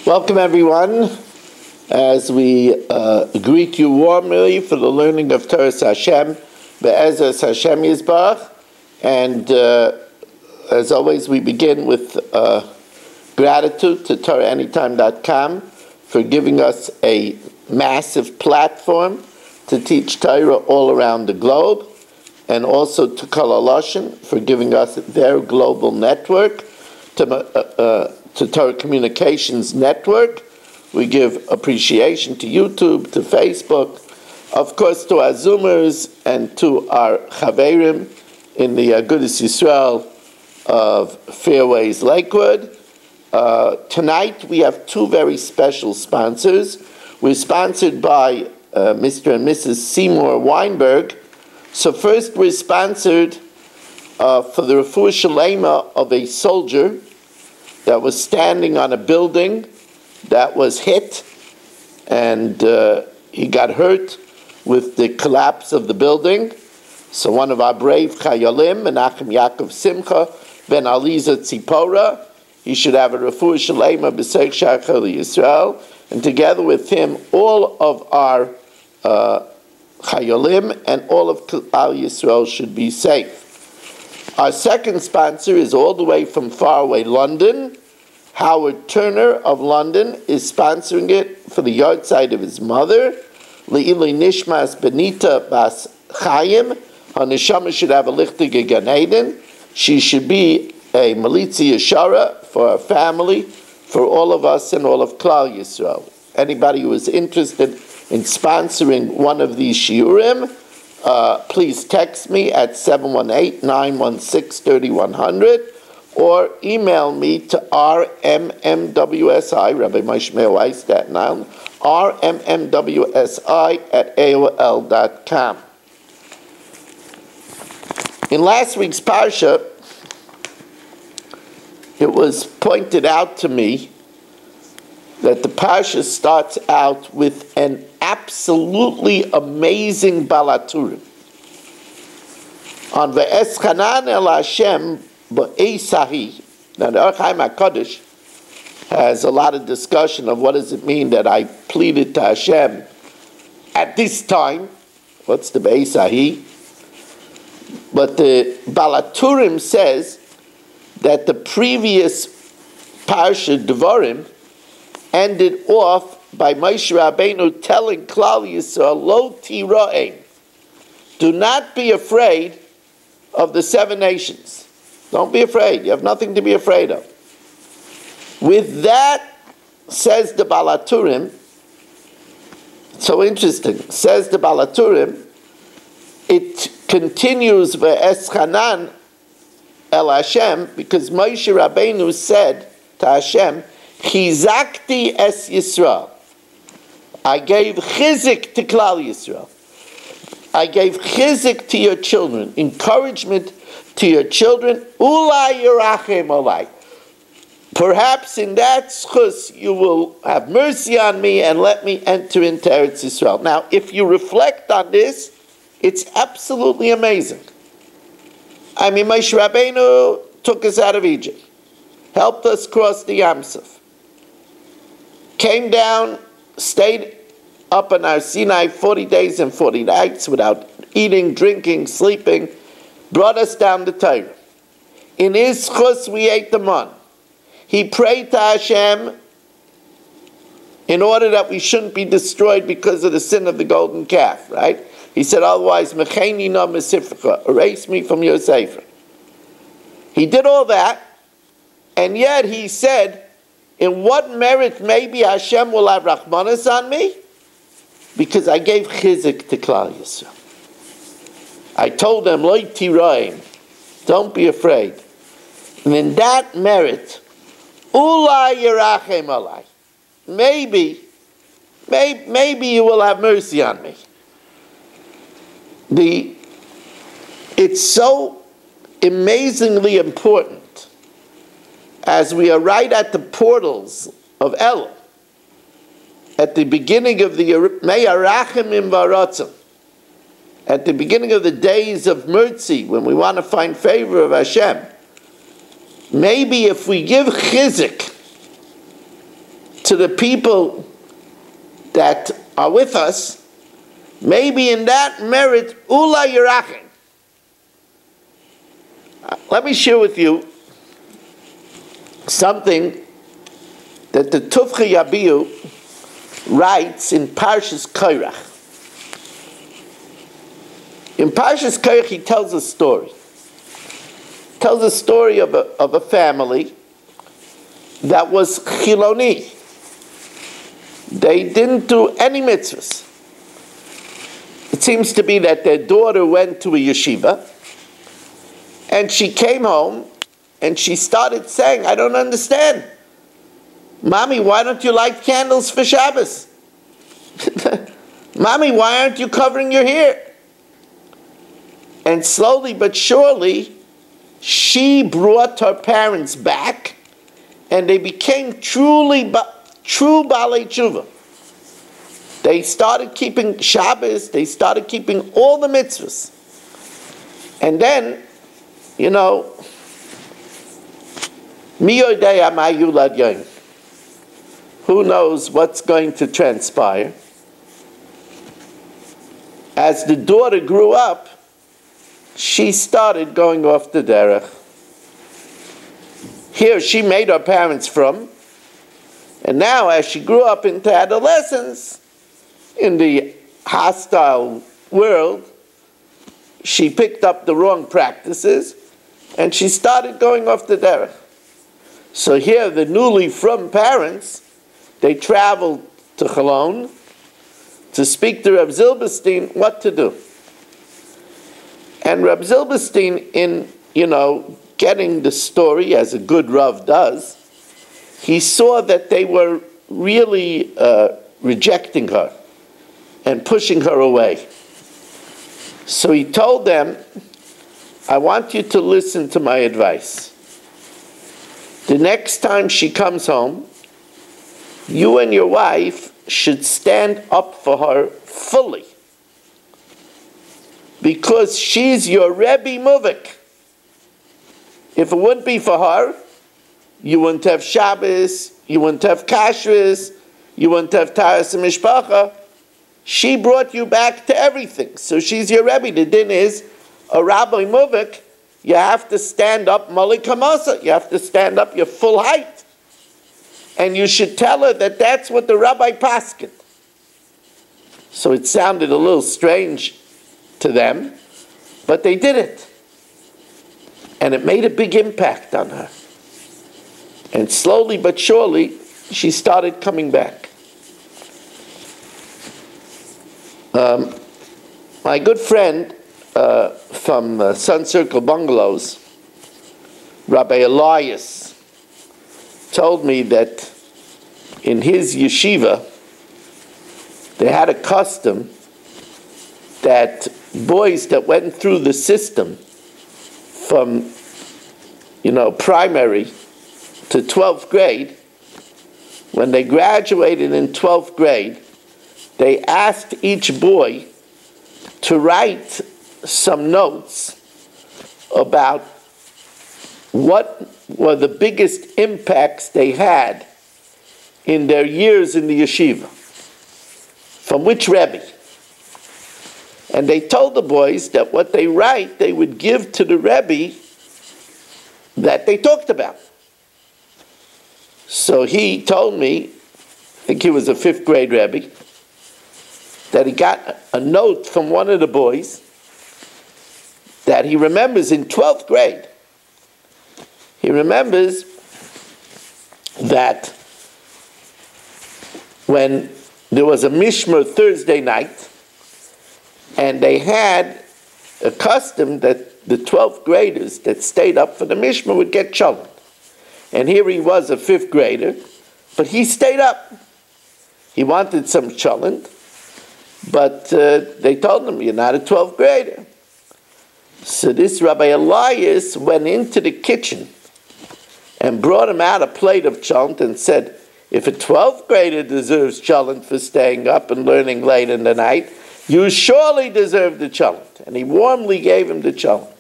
Welcome, everyone, as we greet you warmly for the learning of Torah Hashem, Be'ezras Hashem Yisbarach. And as always, we begin with gratitude to TorahAnytime.com for giving us a massive platform to teach Torah all around the globe, and also to Kol HaLashon for giving us their global network, to Torah Communications Network. We give appreciation to YouTube, to Facebook, of course to our Zoomers and to our Chaverim in the Agudas Yisrael of Fairways Lakewood. Tonight we have two very special sponsors. We're sponsored by Mr. and Mrs. Seymour Weinberg. So first we're sponsored for the refuah shalema of a soldier that was standing on a building that was hit, and he got hurt with the collapse of the building. So one of our brave Chayalim, Menachem Yaakov Simcha, Ben Aliza Tzipora, he should have a refuah shalema b'seich shachar Yisrael, and together with him, all of our Chayalim and all of Klal Yisrael should be safe. Our second sponsor is all the way from faraway London. Howard Turner of London is sponsoring it for the yahrzeit of his mother, Le'ilui Nishmas Benita Bas Chaim. Her neshama should have a lichtige Gan Eden. She should be a Malitzi Yeshara for her family, for all of us and all of Klal Yisrael. Anybody who is interested in sponsoring one of these shiurim, please text me at 718-916-3100 or email me to rmmwsi, Rabbi Moshe Meir Weiss, Staten Island, rmmwsi@aol.com. In last week's parsha, it was pointed out to me that the parsha starts out with an absolutely amazing balaturim. On Ve'eschanan el Hashem ba'esahi. Now the Orach Chaim HaKadosh has a lot of discussion of what does it mean that I pleaded to Hashem at this time. What's the ba'esahi? But the balaturim says that the previous parsha Devarim ended off by Moshe Rabbeinu telling Klal Yisrael, Lo tira'im, do not be afraid of the seven nations. Don't be afraid. You have nothing to be afraid of. With that, says the balaturim, so interesting, says the balaturim, it continues ve'eschanan el Hashem, because Moshe Rabbeinu said to Hashem, Chizakti es Yisrael. I gave chizik to Klal Yisrael. I gave chizik to your children, encouragement to your children. Ulai yirachem alai. Perhaps in that schus you will have mercy on me and let me enter into Eretz Yisrael. Now, if you reflect on this, it's absolutely amazing. I mean, Moshe Rabbeinu took us out of Egypt, helped us cross the Yam Suf, came down, stayed up on our Sinai 40 days and 40 nights without eating, drinking, sleeping, brought us down the Torah. In his chus we ate the man. He prayed to Hashem in order that we shouldn't be destroyed because of the sin of the golden calf, right? He said, otherwise, mecheni na mesifrecha, erase me from your sefer. He did all that, and yet he said, in what merit maybe Hashem will have Rahmanas on me? Because I gave chizik to Klal Yisrael. I told them, Lo tira'im, don't be afraid. And in that merit, Ulai yirachem alai, maybe you will have mercy on me. It's so amazingly important as we are right at the portals of El, at the beginning of the Me'arachim Varatzim, at the beginning of the days of mercy, when we want to find favor of Hashem. Maybe if we give chizik to the people that are with us, maybe in that merit, Ula Yerachin. Let me share with you something that the Tufcha Yabiu writes in Parshas Korach. In Parshas Korach, he tells a story. He tells a story of a family that was Chiloni. They didn't do any mitzvahs. It seems to be that their daughter went to a yeshiva, and she came home, and she started saying, I don't understand. Mommy, why don't you light candles for Shabbos? Mommy, why aren't you covering your hair? And slowly but surely, she brought her parents back, and they became true Balei Tshuva. They started keeping Shabbos, they started keeping all the mitzvahs. And then, you know, Mi Yodea Ma Yulad Yom. Who knows what's going to transpire? As the daughter grew up, she started going off the derech. Here she made her parents from, and now as she grew up into adolescence, in the hostile world, she picked up the wrong practices, and she started going off the derech. So here the newly from parents, they traveled to Cholon to speak to Reb Zilberstein what to do. And Reb Zilberstein, in, getting the story, as a good Rav does, he saw that they were really rejecting her and pushing her away. So he told them, I want you to listen to my advice. The next time she comes home, you and your wife should stand up for her fully, because she's your Rebbe Muvik. If it wouldn't be for her, you wouldn't have Shabbos, you wouldn't have Kashrus, you wouldn't have Taras and Mishpacha. She brought you back to everything. So she's your Rebbe. The din is, a Rabbi Muvik, you have to stand up Malik Hamasa. You have to stand up your full height. And you should tell her that that's what the Rabbi paskin. So it sounded a little strange to them, but they did it. And it made a big impact on her. And slowly but surely, she started coming back. My good friend from Sun Circle Bungalows, Rabbi Elias, told me that in his yeshiva, they had a custom that boys that went through the system from, primary to 12th grade, when they graduated in 12th grade, they asked each boy to write some notes about what were the biggest impacts they had in their years in the yeshiva. From which Rebbe? And they told the boys that what they write, they would give to the Rebbe that they talked about. So he told me, I think he was a 5th grade Rebbe, that he got a note from one of the boys that he remembers in 12th grade. He remembers that when there was a Mishmer Thursday night, and they had a custom that the 12th graders that stayed up for the Mishmer would get cholent. And here he was, a 5th grader, but he stayed up. He wanted some cholent, but they told him, you're not a 12th grader. So this Rabbi Elias went into the kitchen and brought him out a plate of cholent and said, if a 12th grader deserves cholent for staying up and learning late in the night, you surely deserve the cholent. And he warmly gave him the cholent.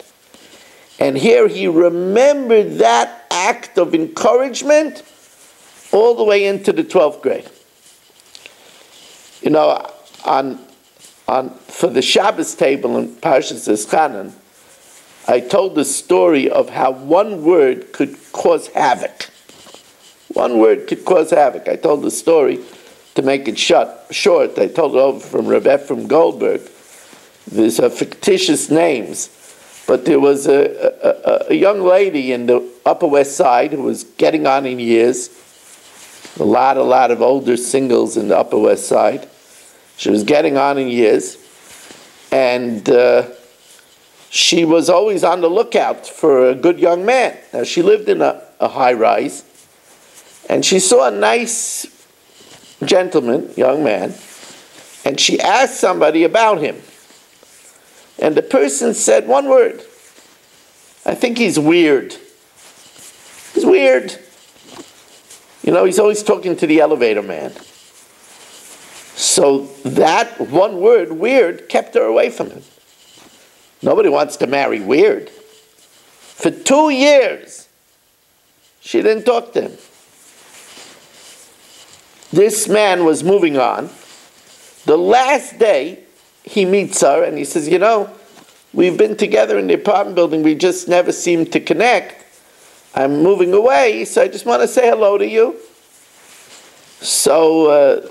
And here he remembered that act of encouragement all the way into the 12th grade. You know, for the Shabbos table in Parshas Eschanan, I told the story of how one word could cause havoc. One word could cause havoc. I told the story to make it short. I told it over from Reb Ephraim Goldberg. These are fictitious names. But there was a young lady in the Upper West Side who was getting on in years. A lot of older singles in the Upper West Side. She was getting on in years. And she was always on the lookout for a good young man. Now, she lived in a high-rise. And she saw a nice gentleman, young man. And she asked somebody about him. And the person said one word. I think he's weird. He's weird. You know, he's always talking to the elevator man. So that one word, weird, kept her away from him. Nobody wants to marry weird. For 2 years, she didn't talk to him. This man was moving on. The last day, he meets her and he says, you know, we've been together in the apartment building, we just never seem to connect. I'm moving away, so I just want to say hello to you. So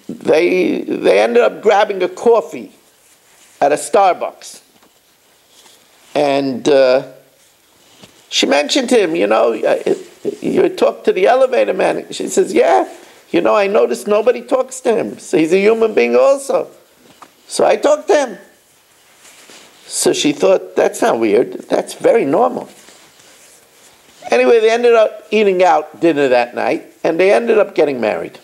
they ended up grabbing a coffee at a Starbucks. And she mentioned to him, you know, you talk to the elevator man. She says, yeah, you know, I noticed nobody talks to him. So he's a human being also. So I talked to him. So she thought, that's not weird. That's very normal. Anyway, they ended up eating out dinner that night, and they ended up getting married.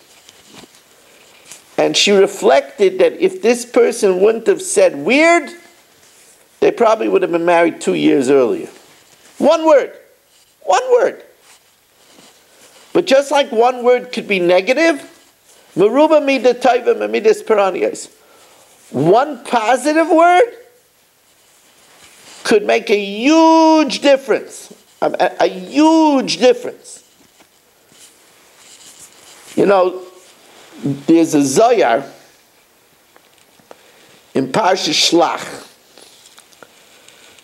And she reflected that if this person wouldn't have said weird, they probably would have been married 2 years earlier. One word. One word. But just like one word could be negative, meruba mida taiva memidas peranias. One positive word could make a huge difference. A huge difference. You know, there's a Zohar in Parshas Shlach.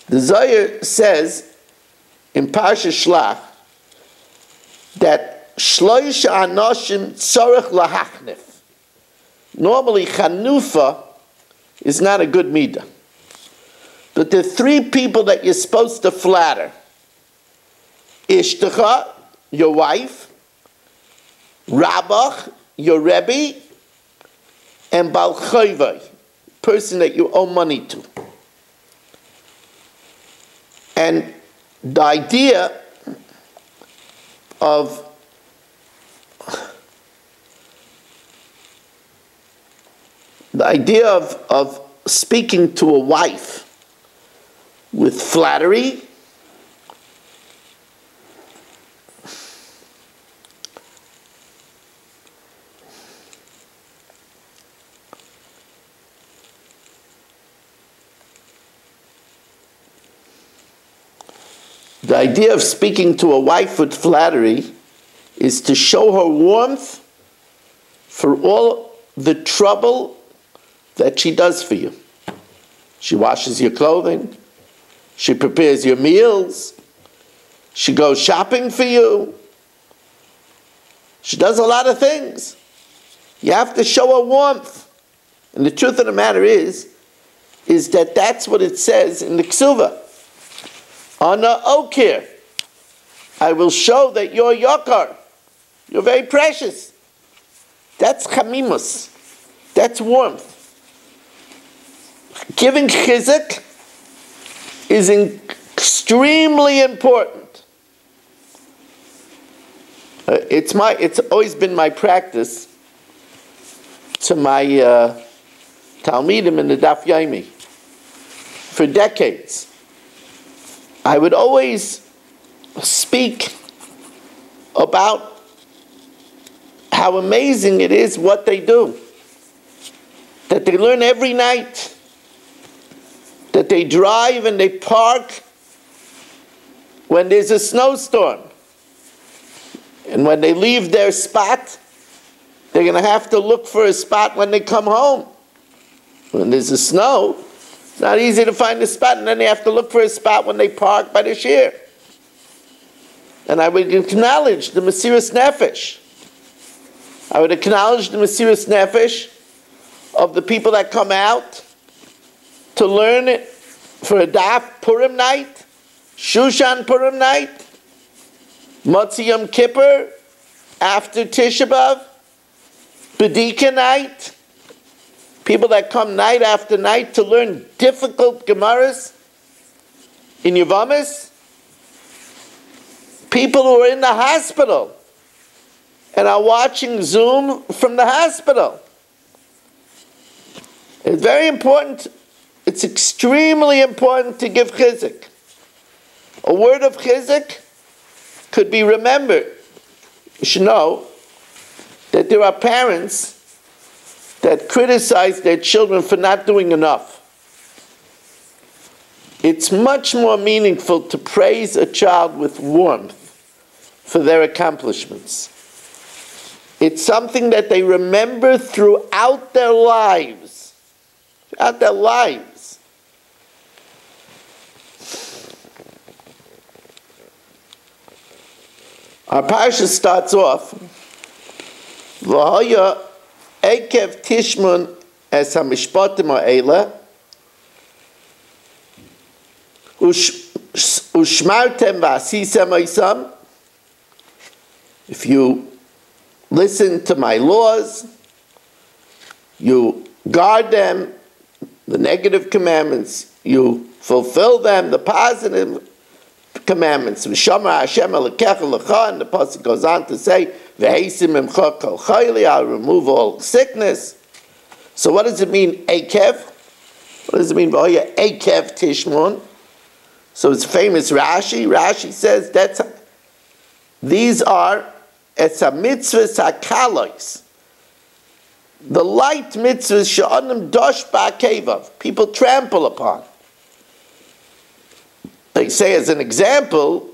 The Zohar says in Parshas Shlach that Shloisha Anoshim Tzorech Lahachnif. Normally, Chanufa is not a good midah. But there are 3 people that you're supposed to flatter. Ishtecha, your wife, Rabbach, your Rebbe, and Bal Choivai, person that you owe money to. And the idea of speaking to a wife with flattery the idea of speaking to a wife with flattery is to show her warmth for all the trouble that she does for you. She washes your clothing. She prepares your meals. She goes shopping for you. She does a lot of things. You have to show her warmth. And the truth of the matter is that that's what it says in the Ksuva. Ana okir. I will show that you're yokar. You're very precious. That's chamimus. That's warmth. Giving chizuk is extremely important. It's always been my practice to my Talmidim in the Daf Yomi for decades. I would always speak about how amazing it is what they do. That they learn every night. That they drive and they park when there's a snowstorm. And when they leave their spot, they're going to have to look for a spot when they come home. When there's a snow, it's not easy to find a spot, and then they have to look for a spot when they park by the Shiur. And I would acknowledge the Mesiras Nefesh. I would acknowledge the Mesiras Nefesh of the people that come out to learn it for a Daf Purim night, Shushan Purim night, Motzi Yom Kippur, after Tisha B'Av, B'dika night, people that come night after night to learn difficult Gemaras in Yavamis, people who are in the hospital and are watching Zoom from the hospital. It's very important, it's extremely important to give chizuk. A word of chizuk could be remembered. You should know that there are parents that criticize their children for not doing enough. It's much more meaningful to praise a child with warmth for their accomplishments. It's something that they remember throughout their lives. Throughout their lives. Our parasha starts off, V'haya Eikev Tishmun es hamishpatim ha'ela ushmartem v'asisem ha'isam. If you listen to my laws, you guard them, the negative commandments, you fulfill them, the positive commandments. V'shamar Hashem alekecha lecha, and the pasuk goes on to say, V'heisim imcha kol chayli, I'll remove all sickness. So what does it mean, Eikev? What does it mean, V'hoya Eikev Tishmon? So it's famous Rashi. Rashi says these are etza mitzvahs hakalos, the light mitzvahs she'anim dosh ba'akevav, people trample upon. They say, as an example,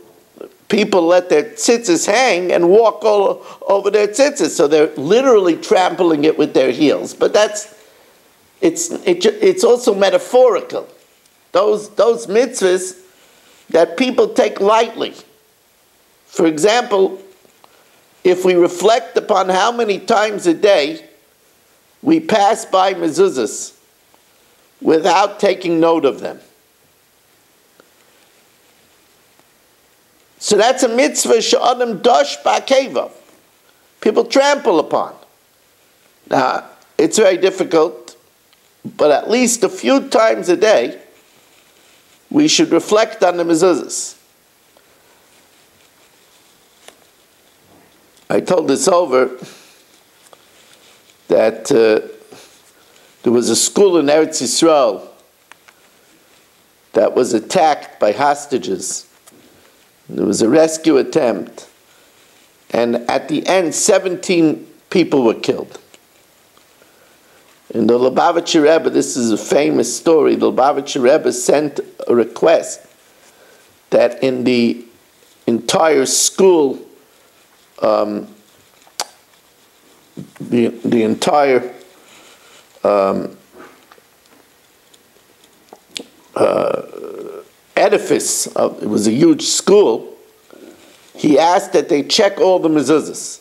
people let their tzitzis hang and walk all over their tzitzis, so they're literally trampling it with their heels. But it's also metaphorical. Those mitzvahs that people take lightly. For example, if we reflect upon how many times a day we pass by mezuzahs without taking note of them. So that's a mitzvah she'adam dosh ba'akevav. People trample upon. Now, it's very difficult, but at least a few times a day, we should reflect on the mezuzahs. I told this over that there was a school in Eretz Yisrael that was attacked by hostages. There was a rescue attempt, and at the end, 17 people were killed. And the Lubavitcher Rebbe, this is a famous story, the Lubavitcher Rebbe sent a request that in the entire school, the entire edifice, it was a huge school, he asked that they check all the mezuzahs.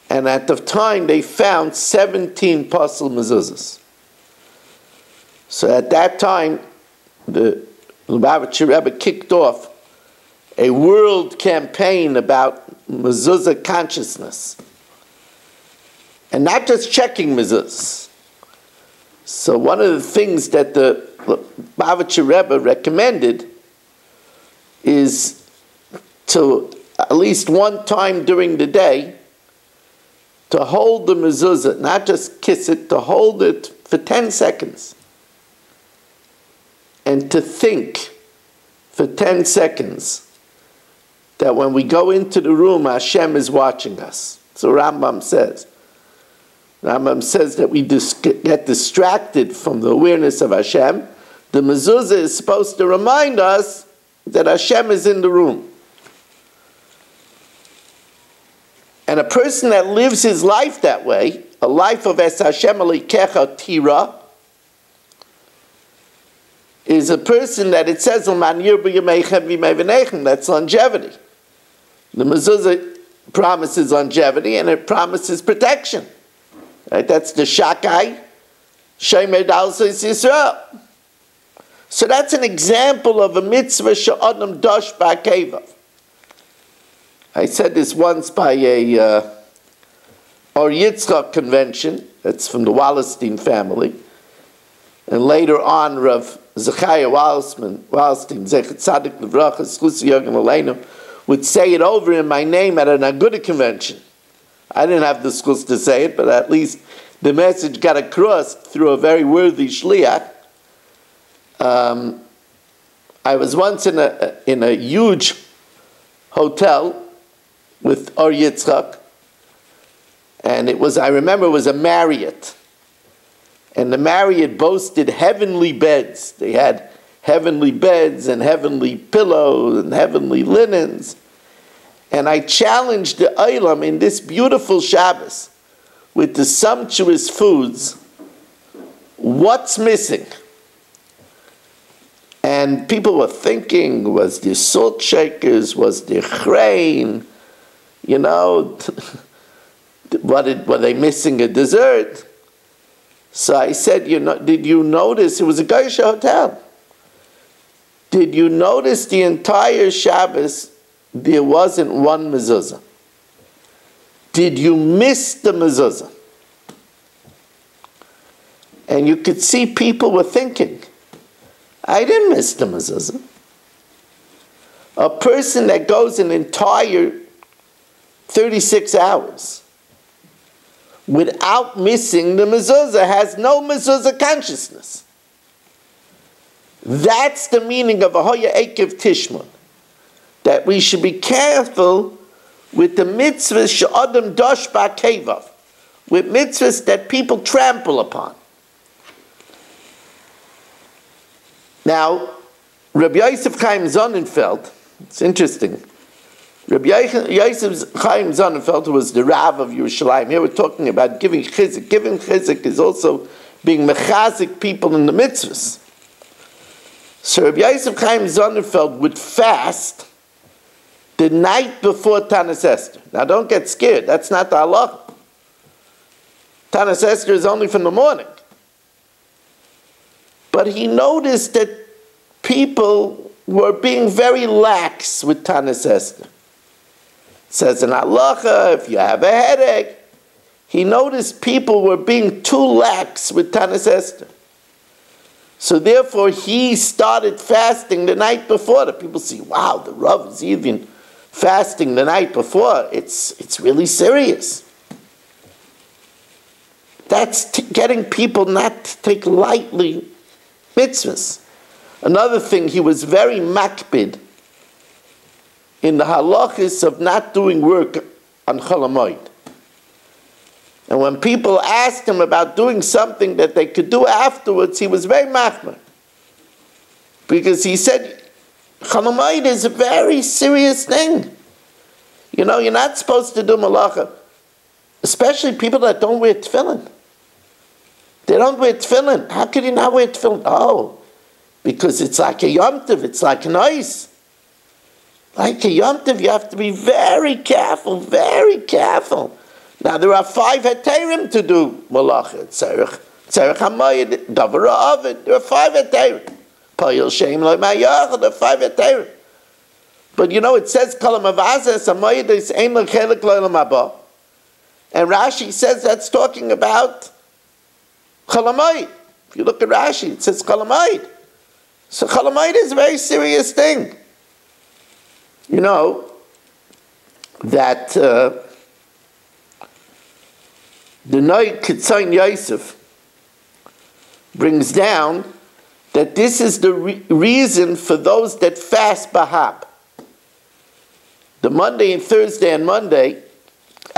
And at the time, they found 17 pasul mezuzahs. So at that time, the Lubavitcher Rebbe kicked off a world campaign about mezuzah consciousness. And not just checking mezuzahs. So one of the things that the Lubavitcher Rebbe recommended is to, at least one time during the day, to hold the mezuzah, not just kiss it, to hold it for 10 seconds. And to think for 10 seconds that when we go into the room, Hashem is watching us. So Rambam says. Rambam says that we get distracted from the awareness of Hashem. The mezuzah is supposed to remind us that Hashem is in the room. And a person that lives his life that way, a life of Es Hashem Elokecha Tira, is a person that it says, that's longevity. The mezuzah promises longevity and it promises protection. Right? That's the Shakai, Shemed Alzis Yisrael. So that's an example of a mitzvah she'adam dosh ba'kevav. I said this once by a Or Yitzchak convention, that's from the Wallerstein family, and later on Rav Zechariah Wallerstein, Zechat Tzadik Livracha, Zchus Yogim Aleinu, would say it over in my name at an Aguda convention. I didn't have the schools to say it, but at least the message got across through a very worthy shliach. I was once in a huge hotel with Or Yitzchak, and I remember it was a Marriott. And the Marriott boasted heavenly beds. They had heavenly beds and heavenly pillows and heavenly linens. And I challenged the Olam in this beautiful Shabbos with the sumptuous foods, what's missing? And people were thinking, was there salt shakers? Was there grain? You know, were they missing a dessert? So I said, did you notice, it was a Geisha hotel. Did you notice the entire Shabbos, there wasn't one mezuzah? Did you miss the mezuzah? And you could see people were thinking, I didn't miss the mezuzah. A person that goes an entire 36 hours without missing the mezuzah has no mezuzah consciousness. That's the meaning of Ahoya Eikev Tishmon. That we should be careful with the mitzvahs she'adam dosh ba'kevav, with mitzvahs that people trample upon. Now, Rabbi Yosef Chaim Sonnenfeld, it's interesting. Rabbi Yosef Chaim Sonnenfeld, who was the Rav of Yerushalayim, here we're talking about giving chizik. Giving chizik is also being mechazik people in the mitzvahs. So Rabbi Yosef Chaim Sonnenfeld would fast the night before Tanis Esther. Now don't get scared, that's not the halacha. Tanis Esther is only from the morning. But he noticed that people were being very lax with Tanis Esther. It says in halacha, if you have a headache, he noticed people were being too lax with Tanis Esther. So therefore he started fasting the night before. The people see, wow, the Rav is even fasting the night before. It's really serious. That's getting people not to take lightly mitzvahs. Another thing, he was very makbid in the halachis of not doing work on Chol HaMoed. And when people asked him about doing something that they could do afterwards, he was very machmir. Because he said, Chol HaMoed is a very serious thing. You know, you're not supposed to do malacha, especially people that don't wear tefillin. They don't wear tefillin. How could you not wear tefillin? Oh, because it's like a Yom Tov, it's like an ice. Like a Yom Tov, you have to be very careful, very careful. Now, there are 5 heterim to do malacha. Tzerich hamayid, davar ha'avid. There are 5 heterim. Payil sheim lo ma'yachad, there are 5 heterim. But you know, it says, Kol ha'mavazes hamayid is ein l'chelik lo ha'mabah. And Rashi says that's talking about Chol HaMoed. If you look at Rashi, it says Chol HaMoed. So Chol HaMoed is a very serious thing. You know, that the Noy Kitzayin Yosef brings down that this is the reason for those that fast Bahab. The Monday and Thursday and Monday,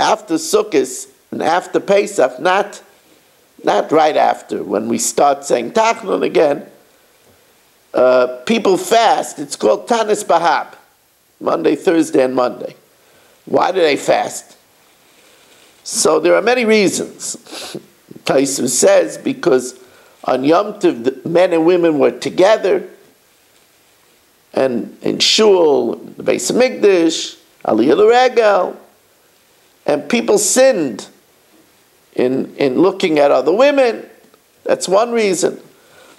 after Sukkot and after Pesach, not right after, when we start saying Tachnun again, people fast. It's called Tanis Bahab, Monday, Thursday, and Monday. Why do they fast? So there are many reasons. Taisus says because on Yom Tov, the men and women were together, and in Shul, the Beis Hamikdash, Aliyah L'Regel, and people sinned in looking at other women. That's one reason.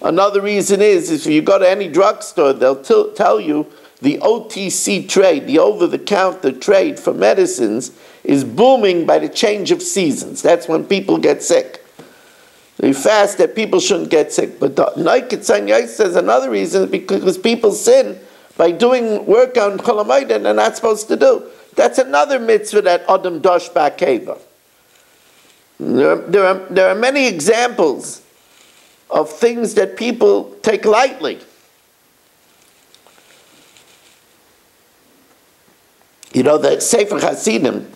Another reason is if you go to any drugstore, they'll tell you the OTC trade, the over-the-counter trade for medicines, is booming by the change of seasons. That's when people get sick. We fast that people shouldn't get sick. But Eikev Gems says another reason is because people sin by doing work on Chol Hamoed and they're not supposed to do. That's another mitzvah that Adam Dosh Ba'Keva. There are many examples of things that people take lightly. You know, the Sefer Hasidim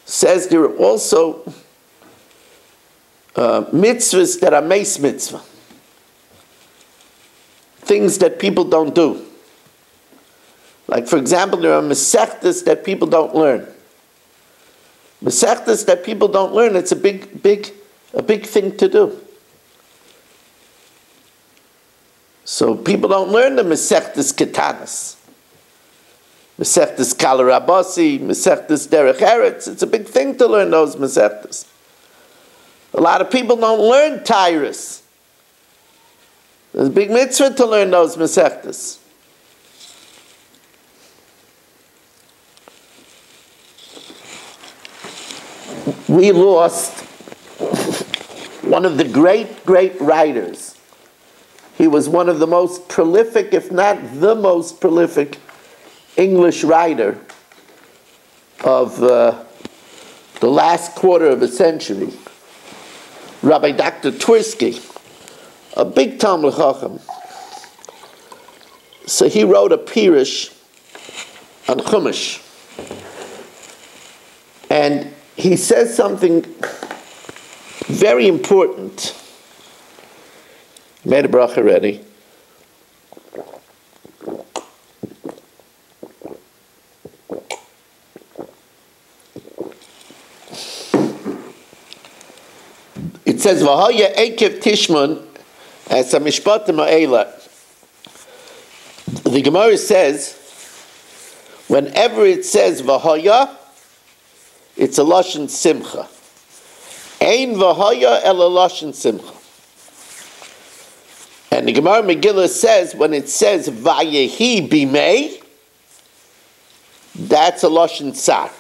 says there are also mitzvahs that are meis mitzvah. Things that people don't do. Like, for example, there are mesechtas that people don't learn. Mesechtas that people don't learn, it's a big thing to do. So people don't learn the mesechtas ketanas. Mesechtas Kala Rabasi, Mesechtas Derech Eretz. It's a big thing to learn those mesechtas. A lot of people don't learn Tyrus. There's a big mitzvah to learn those mesechtas. We lost one of the great writers. He was one of the most prolific, if not the most prolific, English writer of the last quarter of a century, Rabbi Dr. Twersky, a big Talmud Chacham. So he wrote a Pirush on Chumash. And he says something very important. Made a bracha already. It says, "V'haya Eikev Tishmon as a mishpatim ha'ela." The Gemara says, whenever it says "v'haya," it's a lashon simcha. Ein v'haya el a lashon simcha. And the Gemara Megillah says, when it says "vayehi bimei," that's a lashon tsar.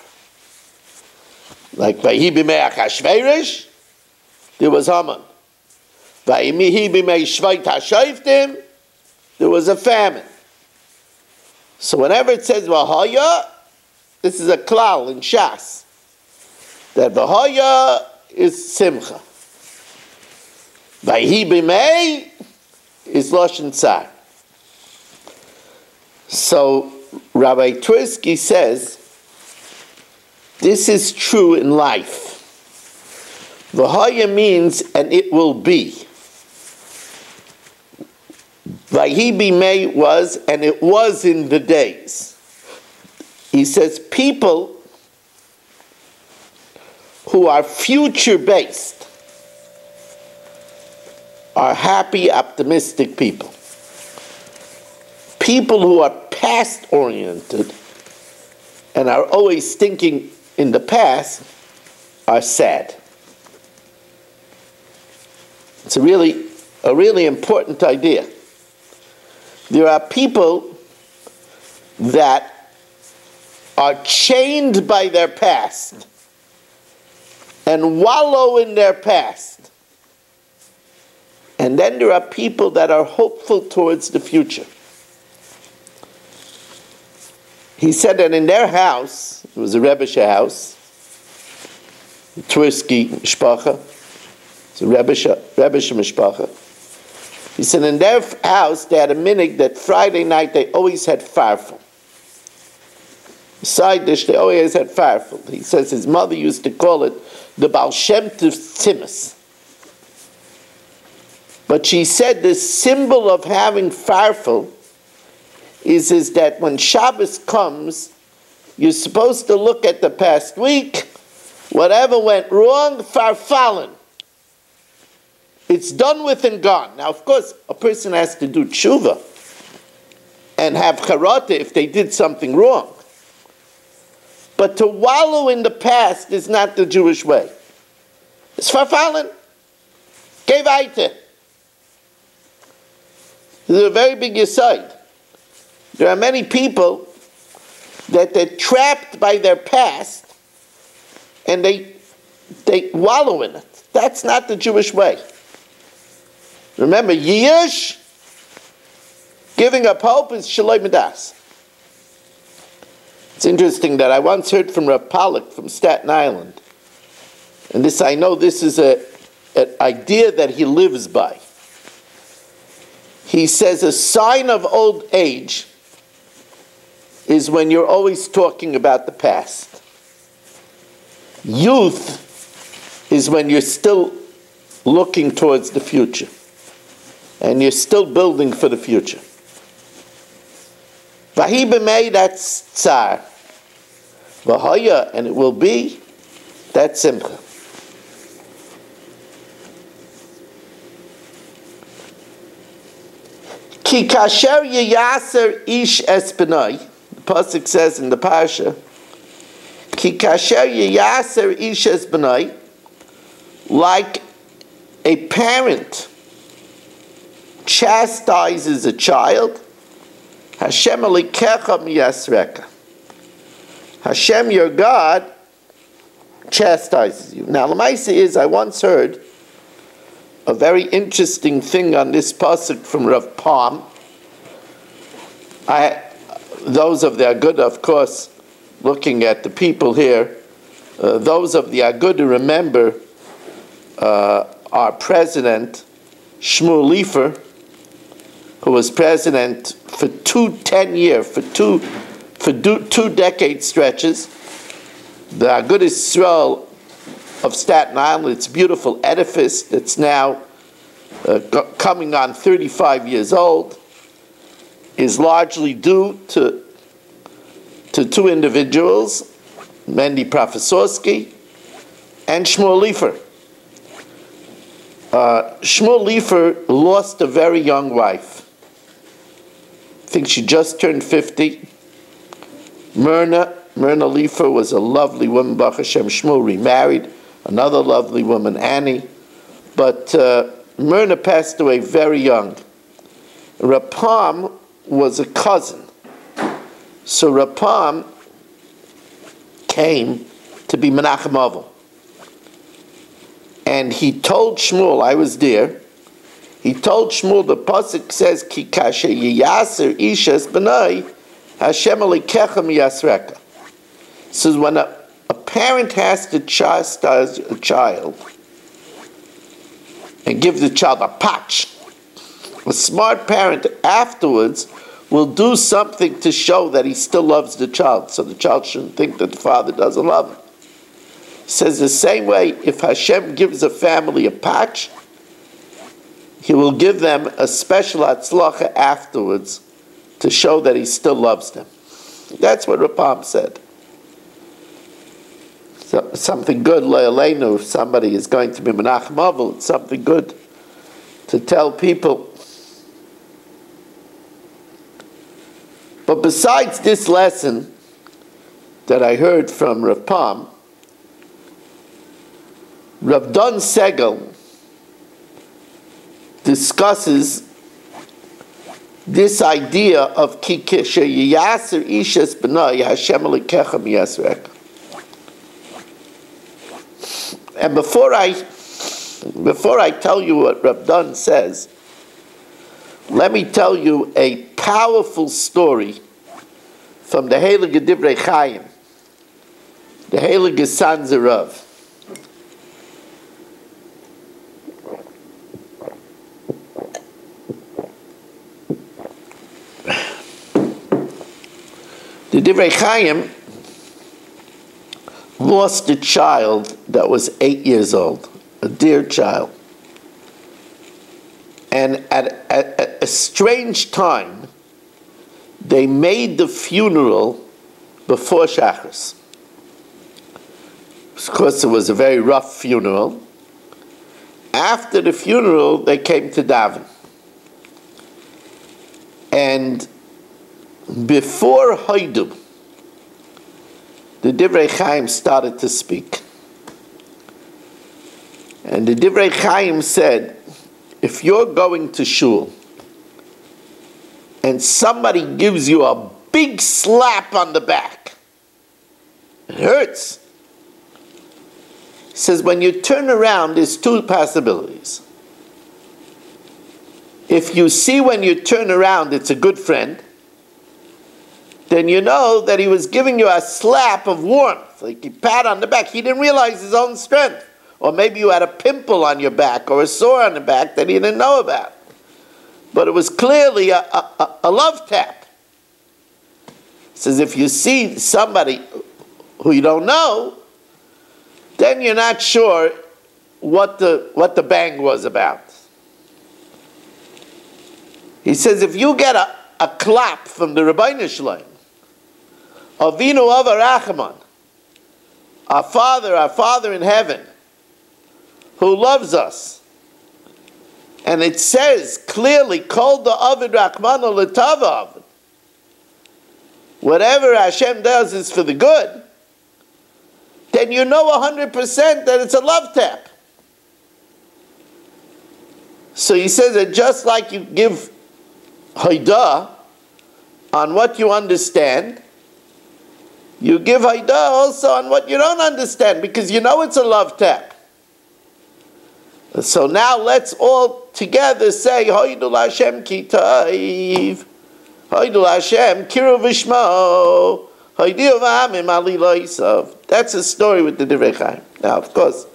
Like "vayehi bimei Achashverosh," there was Haman. "Vayehi bimei Shvait HaShoftim," there was a famine. So whenever it says "v'haya," this is a klal in Shas, that "v'haya" is simcha. "Vayehi bimei" is lashon tsar. So Rabbi Twersky says this is true in life. V'haya means and it will be. Vayehi bimei was and it was in the days. He says people who are future based are happy, optimistic people. People who are past oriented and are always thinking in the past are sad. It's a really important idea. There are people that are chained by their past and wallow in their past. And then there are people that are hopeful towards the future. He said that in their house, it was a Rebbe's house, Twersky Mishpacha, it's a Rebbe's Mishpacha. He said in their house they had a minhag that Friday night they always had farfel. Side dish, they always had farfel. He says his mother used to call it the Baal Shem Tov Tzimis. But she said the symbol of having farfel is that when Shabbos comes, you're supposed to look at the past week, Whatever went wrong, farfallen. It's done with and gone. Now, of course, a person has to do tshuva and have charata if they did something wrong. But to wallow in the past is not the Jewish way. It's farfallen. Geh weiter. This is a very big aside. There are many people that they're trapped by their past and they wallow in it. That's not the Jewish way. Remember, Yish, giving up hope is Shaloi Midas. It's interesting that I once heard from Rav Pollack from Staten Island, and this I know this is an idea that he lives by. He says a sign of old age is when you're always talking about the past. Youth is when you're still looking towards the future. And you're still building for the future. Vahi b'mei, that's tsar. V'hoya, and it will be, that's simcha. Ki kasher yeyaser ish es b'nai, the pasuk says in the parsha, Ki kasher yeyaser ish es b'nai, like a parent chastises a child, Hashem alikecha miyasreka. Hashem, your God, chastises you. Now, the Lamaisa is, I once heard a very interesting thing on this pasuk from Rav Palm. Those of the Agudah, of course, looking at the people here, those of the Agudah remember our president, Shmuel Liefer, who was president for two decade stretches. The Agudah Yisrael of Staten Island, its beautiful edifice that's now coming on 35 years old, is largely due to two individuals, Mendy Profesorski and Shmuel Liefer. Shmuel Liefer lost a very young wife. I think she just turned 50. Myrna Liefer was a lovely woman. Baruch Hashem, Shmuel remarried another lovely woman, Annie. But Myrna passed away very young. Rapam was a cousin. So Rapam came to be Menachem Avil. And he told Shmuel, I was there, he told Shmuel, the pasuk says, Ki kasher yeyaser ish es b'nai, Hashem alikecha miyasreka. So when a parent has to chastise a child and give the child a patch, a smart parent afterwards will do something to show that he still loves the child, so the child shouldn't think that the father doesn't love him. He says the same way, if Hashem gives a family a patch, He will give them a special atzlacha afterwards to show that He still loves them. That's what Rapam said. So, something good, le'aleinu, if somebody is going to be Menachem Avil, it's something good to tell people. But besides this lesson that I heard from Rav Palm, Rav Don Segel discusses this idea of ki yaser ishes b'nai Hashem alikecha miyasreka. And before I tell you what Rav Don says, let me tell you a powerful story from the Heilige Divrei Chaim, the Heilige Sanzerav. The Divrei Chaim lost a child that was 8 years old, a dear child. And at a strange time, they made the funeral before Shachris. Of course, it was a very rough funeral. After the funeral, they came to daven. And before Haidu, the Divrei Chaim started to speak. And the Divrei Chaim said, if you're going to shul and somebody gives you a big slap on the back, it hurts. He says, when you turn around, there's two possibilities. If you see when you turn around it's a good friend, then you know that he was giving you a slap of warmth, like a pat on the back. He didn't realize his own strength. Or maybe you had a pimple on your back or a sore on the back that he didn't know about. But it was clearly a love tap. He says, if you see somebody who you don't know, then you're not sure what the bang was about. He says, if you get a clap from the Rabbeinu Shalom, Avinu Avarachman, our Father in heaven, who loves us, and it says clearly, Kol da'avid Rachmano l'tava avid. Whatever Hashem does is for the good, then you know 100% that it's a love tap. So he says that just like you give Haidah on what you understand, you give Haidah also on what you don't understand, because you know it's a love tap. So now let's all together say, Haidul Hashem ki ta'if, Haidul Hashem kiru vishmo, Haidiu v'amim ali lo'isav. That's a story with the Divrei Chaim. Now, of course,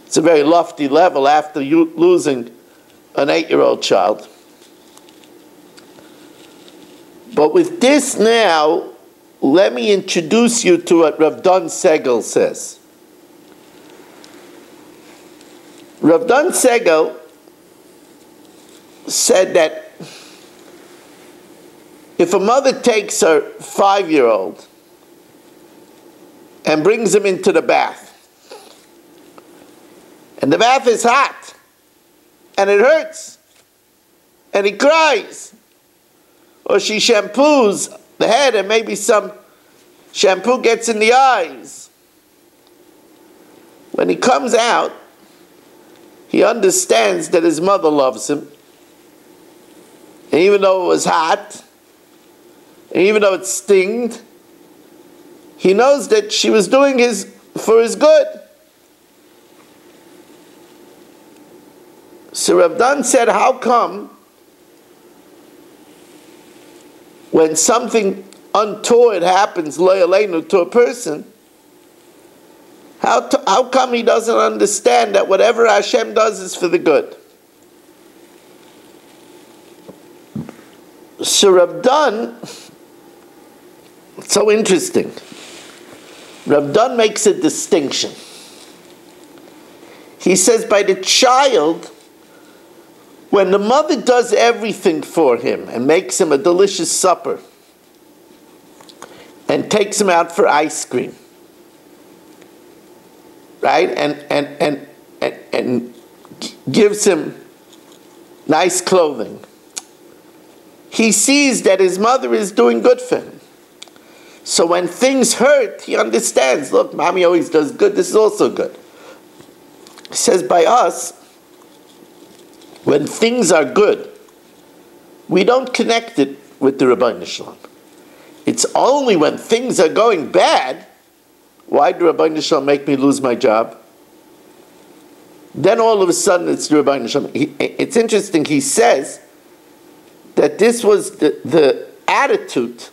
it's a very lofty level after you losing an 8-year-old child. But with this now, let me introduce you to what Rav Don Segel says. Rav Don Segel said that if a mother takes her 5-year-old and brings him into the bath, and the bath is hot, and it hurts, and he cries, or she shampoos the head and maybe some shampoo gets in the eyes, when he comes out, he understands that his mother loves him. And even though it was hot, and even though it stinged, he knows that she was doing for his good. So Rav Dan said, how come when something untoward happens, lo yaleinu, to a person, how come he doesn't understand that whatever Hashem does is for the good? So Rav Dan, it's so interesting. Rav Dan makes a distinction. He says by the child, when the mother does everything for him and makes him a delicious supper and takes him out for ice cream, right, and gives him nice clothing, he sees that his mother is doing good for him. So when things hurt, he understands, look, mommy always does good, this is also good. He says by us, when things are good, we don't connect it with the Rabbeinu Shalom. It's only when things are going bad, why did Rabbeinu Shalom make me lose my job? Then all of a sudden it's the Rabbeinu Shalom. It's interesting, he says that this was the attitude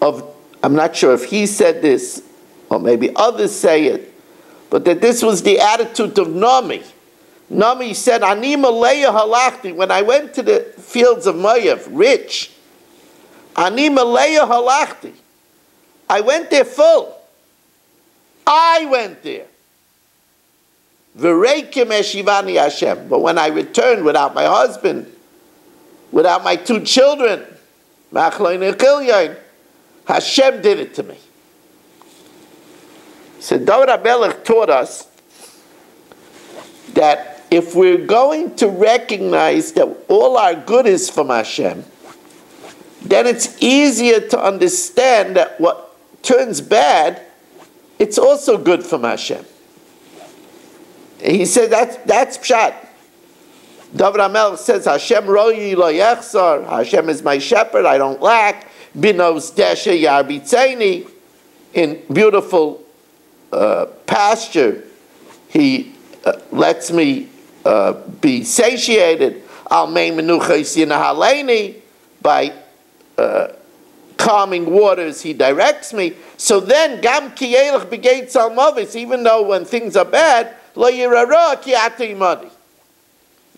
of, I'm not sure if he said this, or maybe others say it, but that this was the attitude of Nami. Nami said, Ani Maleya halachti, when I went to the fields of Moav, rich, Ani Maleya halachti, I went there full. I went there. V'reikim eshivani Hashem. But when I returned without my husband, without my 2 children, Hashem did it to me. So David HaMelech taught us that if we're going to recognize that all our good is from Hashem, then it's easier to understand that what turns bad, it's also good from Hashem. He said that's pshat. David HaMelech says, Hashem royi lo yechsar, Hashem is my shepherd, I don't lack. Binos deshe yarbitzeini, in beautiful pasture, he lets me be satiated. Al mei menuchos yinahaleni, by calming waters he directs me. So then, gam ki yelech b'geit salmovis, even though when things are bad, lo yirara ki atu imadi.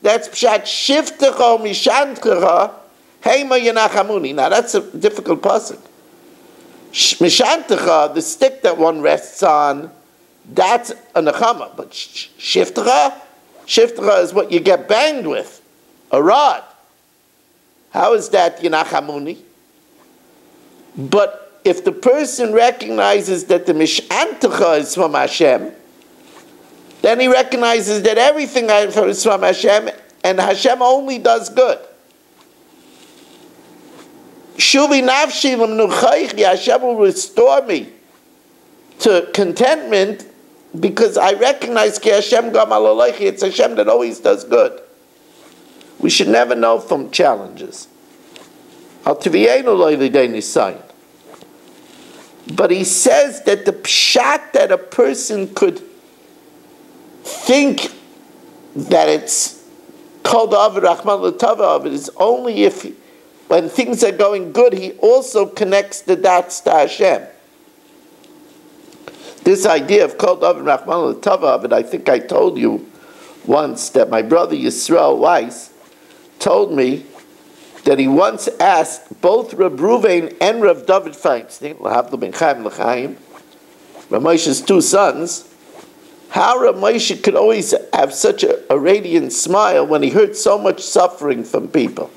That's pshat shiftecha mishantcha heima yanachamuni. Now that's a difficult pasuk. Mishantcha, the stick that one rests on, that's a nechama. But shiftecha is what you get banged with, a rod. How is that yanachamuni? But if the person recognizes that the mishantcha is from Hashem, then he recognizes that everything is from Hashem, and Hashem only does good. Shuvi nafshi l'mnuchaychi, Hashem will restore me to contentment because I recognize ki Hashem gamal aleichi, it's Hashem that always does good. We should never know from challenges. But he says that the pshat that a person could think that it's called Avid Rahman L'Tava of it is only if, when things are going good, he also connects the dots to Hashem. This idea of called Avid Rahman L'Tava of it, I think I told you once that my brother Yisrael Weiss told me that he once asked both Reb Ruvain and Reb David Feinstein, L'Havdil Ben Chaim L'Chaim, Rav Moshe's two sons, how Rav Moshe could always have such a radiant smile when he heard so much suffering from people.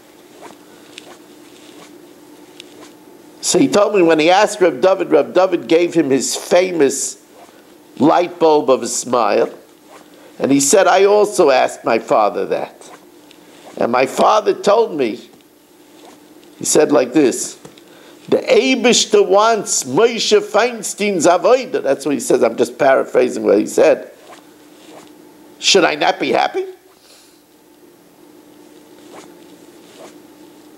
So he told me when he asked Rav David gave him his famous light bulb of a smile. And he said, I also asked my father that. And my father told me, he said like this, the Eibishter wants Moshe Feinstein's avodah. That's what he says. I'm just paraphrasing what he said. Should I not be happy?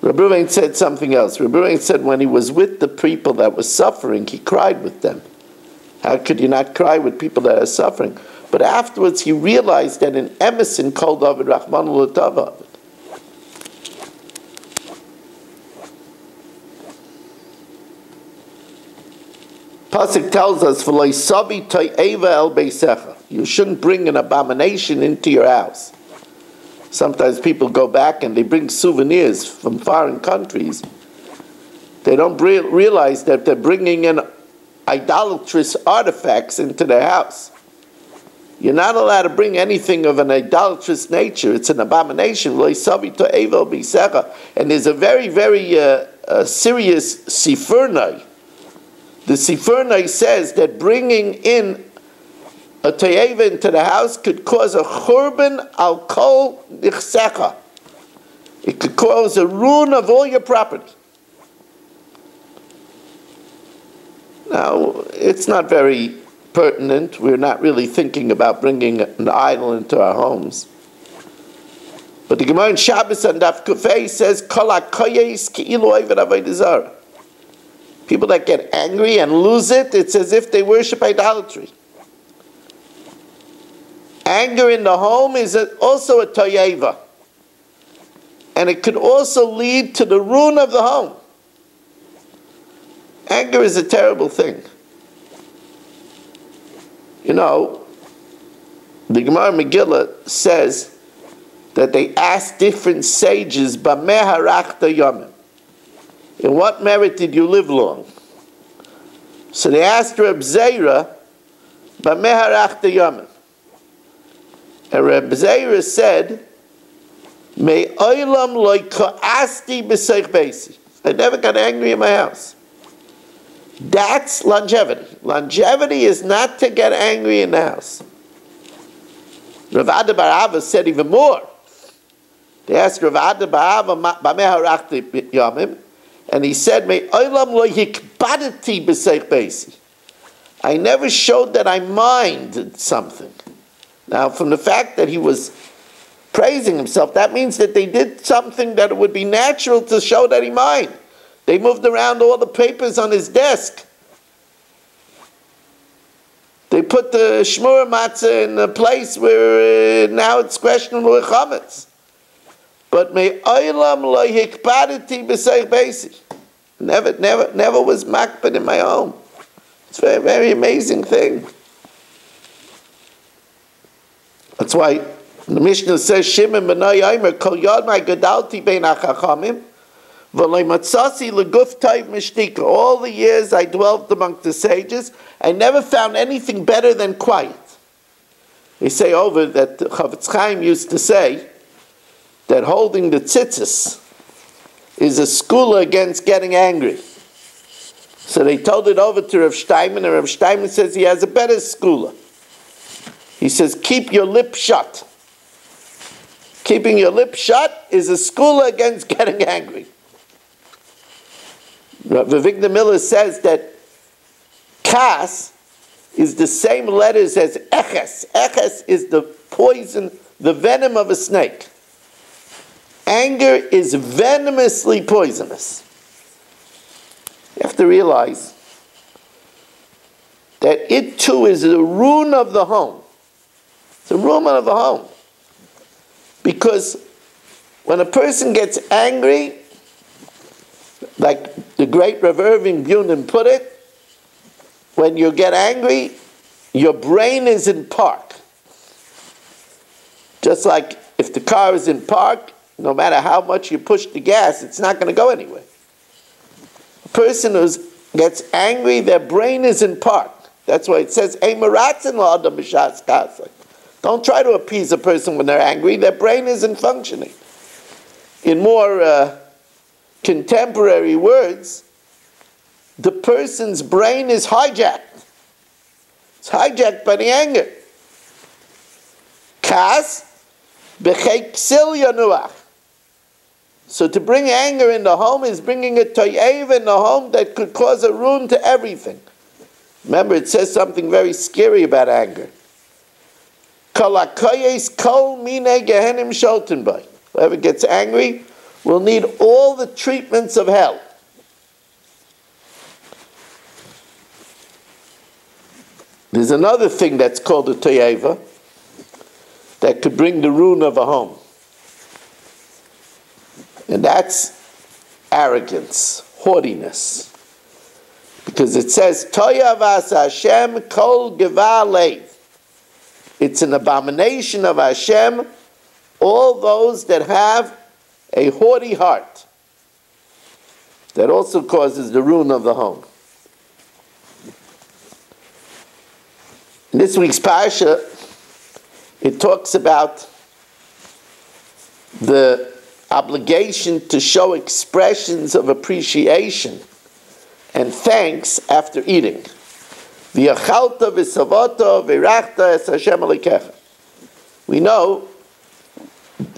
Reb Ruvain said something else. Reb Ruvain said when he was with the people that were suffering, he cried with them. How could you not cry with people that are suffering? But afterwards he realized that in Emerson called David Rahman L'Tava. Pasuk tells us, you shouldn't bring an abomination into your house. Sometimes people go back and they bring souvenirs from foreign countries. They don't realize that they're bringing in idolatrous artifacts into their house. You're not allowed to bring anything of an idolatrous nature. It's an abomination. And there's a very, very serious sifurnai. The Sifurnai says that bringing in a toyeva into the house could cause a churban al kol nichsecha. It could cause a ruin of all your property. Now, it's not very pertinent. We're not really thinking about bringing an idol into our homes. But the Gemara in Shabbos and Daf Kufay says, Kol hakoyes ki'ilu oved avodah zarah. People that get angry and lose it, it's as if they worship idolatry. Anger in the home is also a toyeva. And it could also lead to the ruin of the home. Anger is a terrible thing. You know, the Gemara Megillah says that they asked different sages, Bameh harachta yomim. In what merit did you live long? So they asked Reb Zera, Bameh harachta yomim. And Reb Zera said, Me oilam loy ka'asti b'seich beisi. I never got angry in my house. That's longevity. Longevity is not to get angry in the house. Rav Ada bar Ava said even more. They asked Rav Ada bar Ava, "Bameh harachti yamim," and he said, "Me olam lo hikbadeti b'seich beisi." I never showed that I minded something. Now, from the fact that he was praising himself, that means that they did something that it would be natural to show that he minded. They moved around all the papers on his desk. They put the shmur matzah in a place where now it's questionable with chametz. But me olam lo hikbadeti b'seich beisi. Never was makbid in my home. It's a very, very amazing thing. That's why the Mishnah says, Shimon b'nai Yomer, kol yod my gadalti bein hachachamim, v'loi matzasi leguf tayv mishtika. All the years I dwelt among the sages, I never found anything better than quiet. They say over that Chavetz Chaim used to say that holding the tzitzis is a skula against getting angry. So they told it over to Rav Steinman, and Rav Steinman says he has a better skula. He says, keep your lip shut. Keeping your lip shut is a skula against getting angry. Rav Avigdor Miller says that kas is the same letters as eches. Eches is the poison, the venom of a snake. Anger is venomously poisonous. You have to realize that it too is the ruin of the home. It's a ruin of the home. Because when a person gets angry, like the great Rav Irving Bunin put it, when you get angry, your brain is in park. Just like if the car is in park, no matter how much you push the gas, it's not going to go anywhere. A person who gets angry, their brain is in park. That's why it says, don't try to appease a person when they're angry. Their brain isn't functioning. In more contemporary words, the person's brain is hijacked. It's hijacked by the anger. Kas b'chei ksil yanuach. So to bring anger in the home is bringing a toyev in the home that could cause a ruin to everything. Remember, it says something very scary about anger. Whoever gets angry will need all the treatments of hell. There's another thing that's called a toyeva that could bring the ruin of a home. And that's arrogance, haughtiness. Because it says, Toyavas Hashem kol geva leiv. It's an abomination of Hashem, all those that have a haughty heart. That also causes the ruin of the home. In this week's Parsha, it talks about the obligation to show expressions of appreciation and thanks after eating. V'yachalta v'savata v'irachta es Hashem alikecha. We know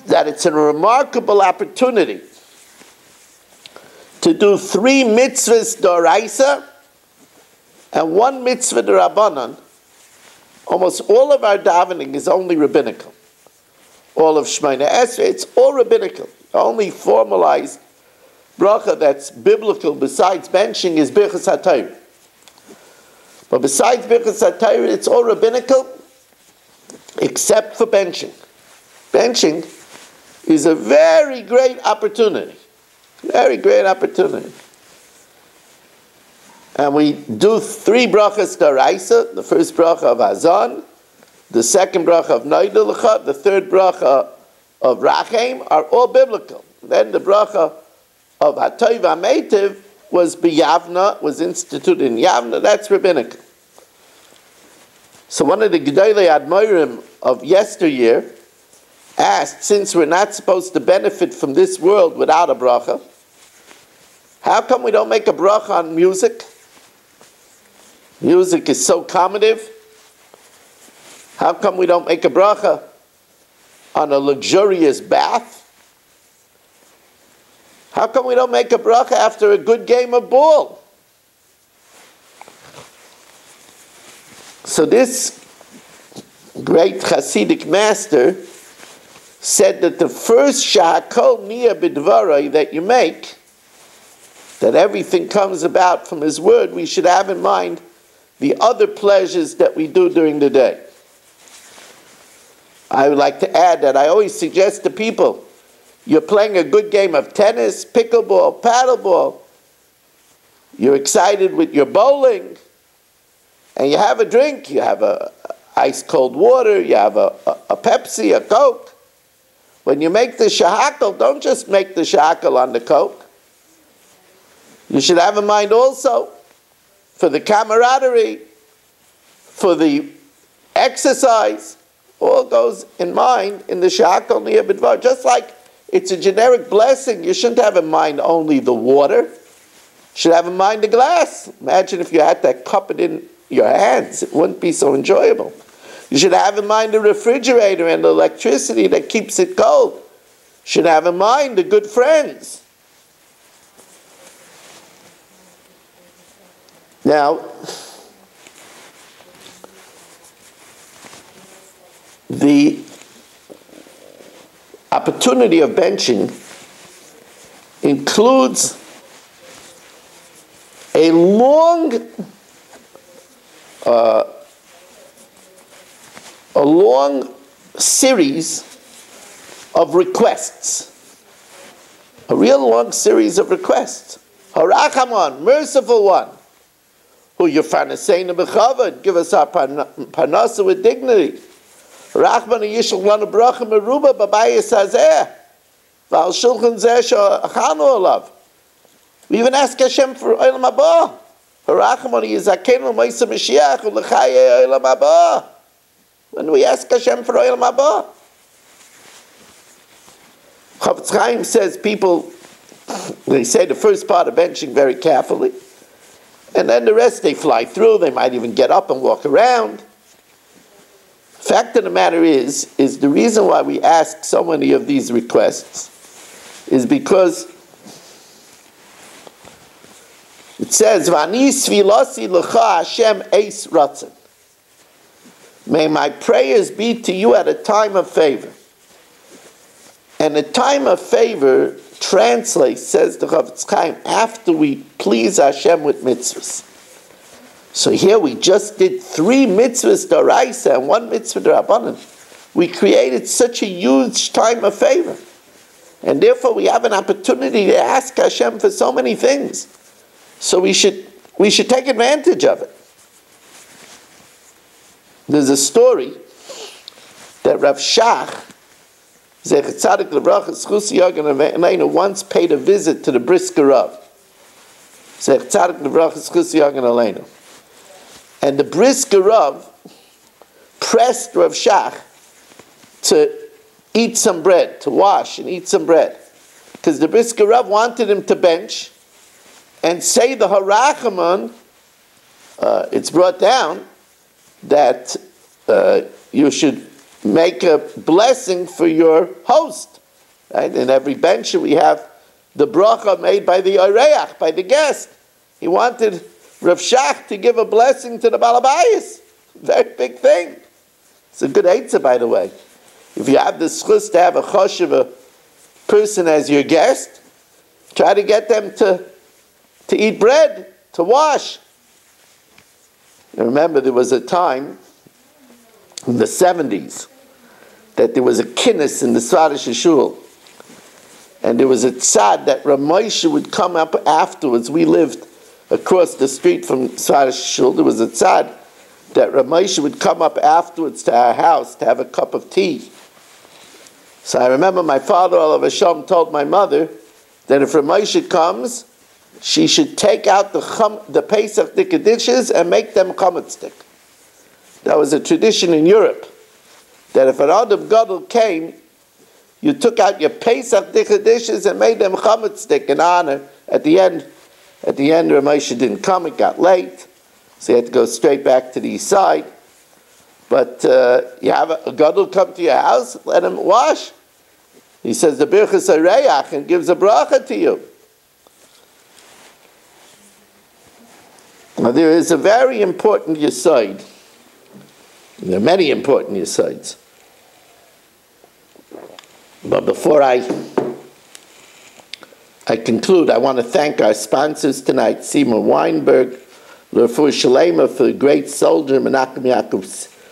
that it's a remarkable opportunity to do 3 mitzvahs d'oraisa and 1 mitzvah d'Rabbanan. Almost all of our davening is only rabbinical. All of Shemona Esrei, it's all rabbinical. The only formalized bracha that's biblical besides benching is Birchas HaTorah. But besides Birchas HaTorah, it's all rabbinical except for benching. Benching is a very great opportunity. Very great opportunity. And we do 3 brachas d'oraisa, the first bracha of Hazan, the second bracha of Noidelecha, the third bracha of Rachem are all biblical. Then the bracha of Hatoiv HaMeitiv was b'Yavna, was instituted in Yavna, that's rabbinical. So one of the Gedolei Admorim of yesteryear asked, since we're not supposed to benefit from this world without a bracha, how come we don't make a bracha on music? Music is so accommodative. How come we don't make a bracha on a luxurious bath? How come we don't make a bracha after a good game of ball? So this great Hasidic master said that the first shahakol niya bidvarai that you make, that everything comes about from his word, we should have in mind the other pleasures that we do during the day. I would like to add that I always suggest to people, you're playing a good game of tennis, pickleball, paddleball, you're excited with your bowling, and you have a drink, you have a ice cold water, you have a Pepsi, a Coke. When you make the shahakal, don't just make the shahakal on the Coke. You should have in mind also for the camaraderie, for the exercise, all goes in mind in the shahakal niyah b'dvar. Just like it's a generic blessing, you shouldn't have in mind only the water. You should have in mind the glass. Imagine if you had to cup it in your hands, it wouldn't be so enjoyable. You should have in mind the refrigerator and the electricity that keeps it cold. You should have in mind the good friends. Now, the opportunity of benching includes a long series of requests. A real long series of requests. Harachamon, merciful one, who Yefarnaseinu b'chavod, give us our parnasa with dignity. Rachman yishal lanu bracha meruba b'bayis hazeh, v'al shulchan zeh she'achanu olav. We even ask Hashem for olam haba. Harachamon yizakenu ma'isa Mashiach u'lechaye olam haba. When we ask Hashem for olam haba. Chafetz Chaim says people, they say the first part of benching very carefully, and then the rest they fly through. They might even get up and walk around. Fact of the matter is the reason why we ask so many of these requests is because it says, "V'ani svilasi l'cha Hashem eis ratzon." May my prayers be to you at a time of favor. And a time of favor translates, says the Chafetz Chaim, after we please Hashem with mitzvahs. So here we just did 3 mitzvahs d'oraisa and 1 mitzvah d'rabbanan. We created such a huge time of favor. And therefore we have an opportunity to ask Hashem for so many things. So we should take advantage of it. There's a story that Rav Shach, Zecher Tzadik L'Bracha, Zchus Yagen Aleinu, once paid a visit to the Brisker Rav. Zecher Tzadik L'Bracha, Zchus Yagen Aleinu. And the Brisker Rav pressed Rav Shach to eat some bread, to wash and eat some bread. Because the Brisker Rav wanted him to bench and say the Harachamon, it's brought down, that you should make a blessing for your host. Right? In every bench we have the bracha made by the oreach, by the guest. He wanted Rav Shach to give a blessing to the balabayis. Very big thing. It's a good eitzah, by the way. If you have the schus to have a choshev, a person as your guest, try to get them to eat bread, to wash. And remember, there was a time in the 70s that there was a kinnis in the Svardish shul, and there was a tzad that Rav Moshe would come up afterwards. We lived across the street from Svardish shul. There was a tzad that Rav Moshe would come up afterwards to our house to have a cup of tea. So I remember my father, Olav Hashem, told my mother that if Rav Moshe comes, she should take out the Pesach dishes and make them chametz stick. That was a tradition in Europe, that if an Adam Gadol came, you took out your Pesach dishes and made them chametz stick in honor. At the end, Rav Moshe didn't come, it got late. So you have to go straight back to the east side. But you have a gadol come to your house, let him wash. He says the birchas hareyach and gives a bracha to you. Now there is a very important yesod. There are many important yesods. But before I conclude, I want to thank our sponsors tonight, Seymour Weinberg, L'Refuah Shalema for the great soldier Menachem Yaakov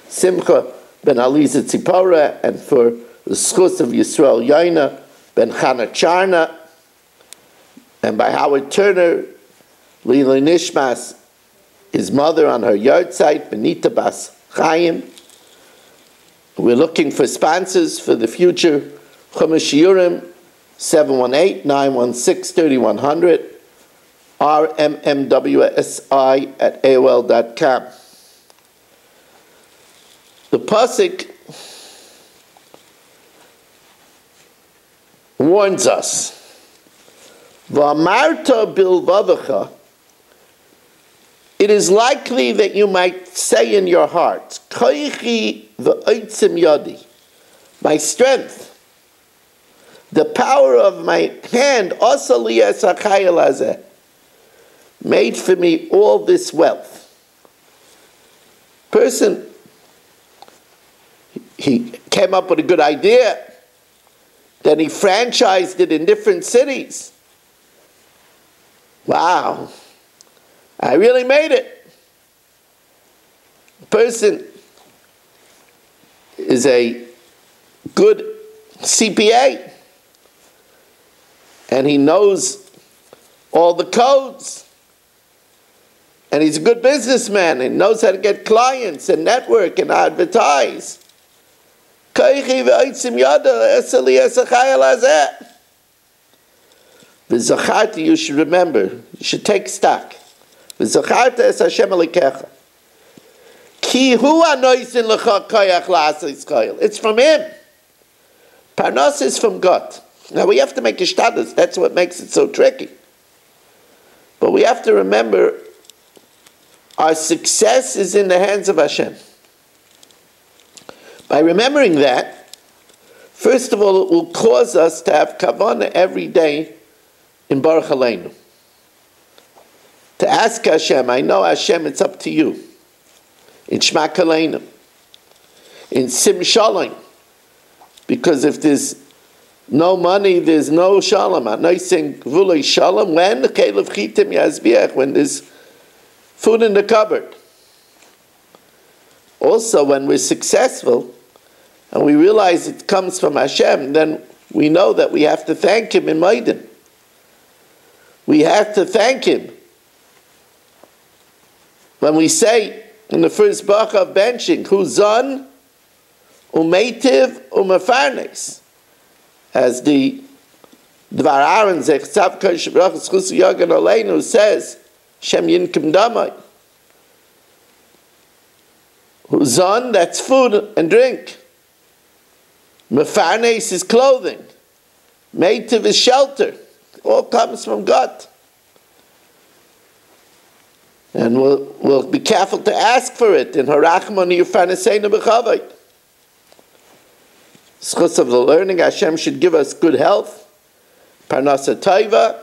Simcha ben Aliza Tzipora, and for the schus of Yisrael Yoina ben Chana Charna, and by Howard Turner, Lila Nishmas, his mother on her yard site, Benita Bas Chaim. We're looking for sponsors for the future. Chumash Shiurim, 718-916-3100, rmmwsi@aol.com. The pasuk warns us, V'amarta bilvavacha, it is likely that you might say in your heart, Koichi v'oitzim yadi, my strength, the power of my hand, also liyas hachayil hazeh, made for me all this wealth. Person, he came up with a good idea, then he franchised it in different cities. Wow, I really made it. Person is a good CPA, and he knows all the codes, and he's a good businessman and knows how to get clients and network and advertise. You should remember, you should take stock. It's from him. Parnas is from God. Now we have to make a shtadus. That's what makes it so tricky. But we have to remember, our success is in the hands of Hashem. By remembering that, first of all, it will cause us to have kavanah every day in Baruch Aleinu. To ask Hashem, I know Hashem, it's up to you. In Shmak Aleinu. In Sim Shalom. Because if there's no money, there's no shalom. Anoising v'ulei shalom, when chelev chitim yazbiach, when there's food in the cupboard. Also, when we're successful, and we realize it comes from Hashem, then we know that we have to thank Him in Maiden. We have to thank Him. When we say in the first bracha of benching, Huzan, Umeitiv, Umefarnes, as the Dvar Aaron Zechzav Kosh Brachas Chusu Yagan Oleinu says, Shem Yinkim Damai. Huzan, that's food and drink. Mefarnes is clothing. Meitiv is shelter. All comes from God. And we'll be careful to ask for it in Harachman Yufarneseinu B'chavayt. Schus of the learning, Hashem should give us good health. Parnasa Taiva.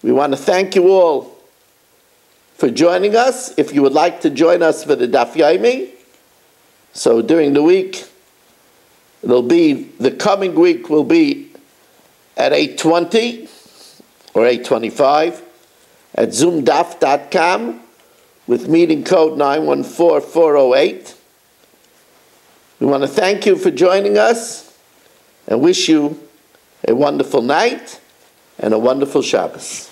We want to thank you all for joining us. If you would like to join us for the Daf Yomi, so during the week, the coming week will be at 8:20 or 8:25 at zoomdaf.com with meeting code 914408. We want to thank you for joining us and wish you a wonderful night and a wonderful Shabbos.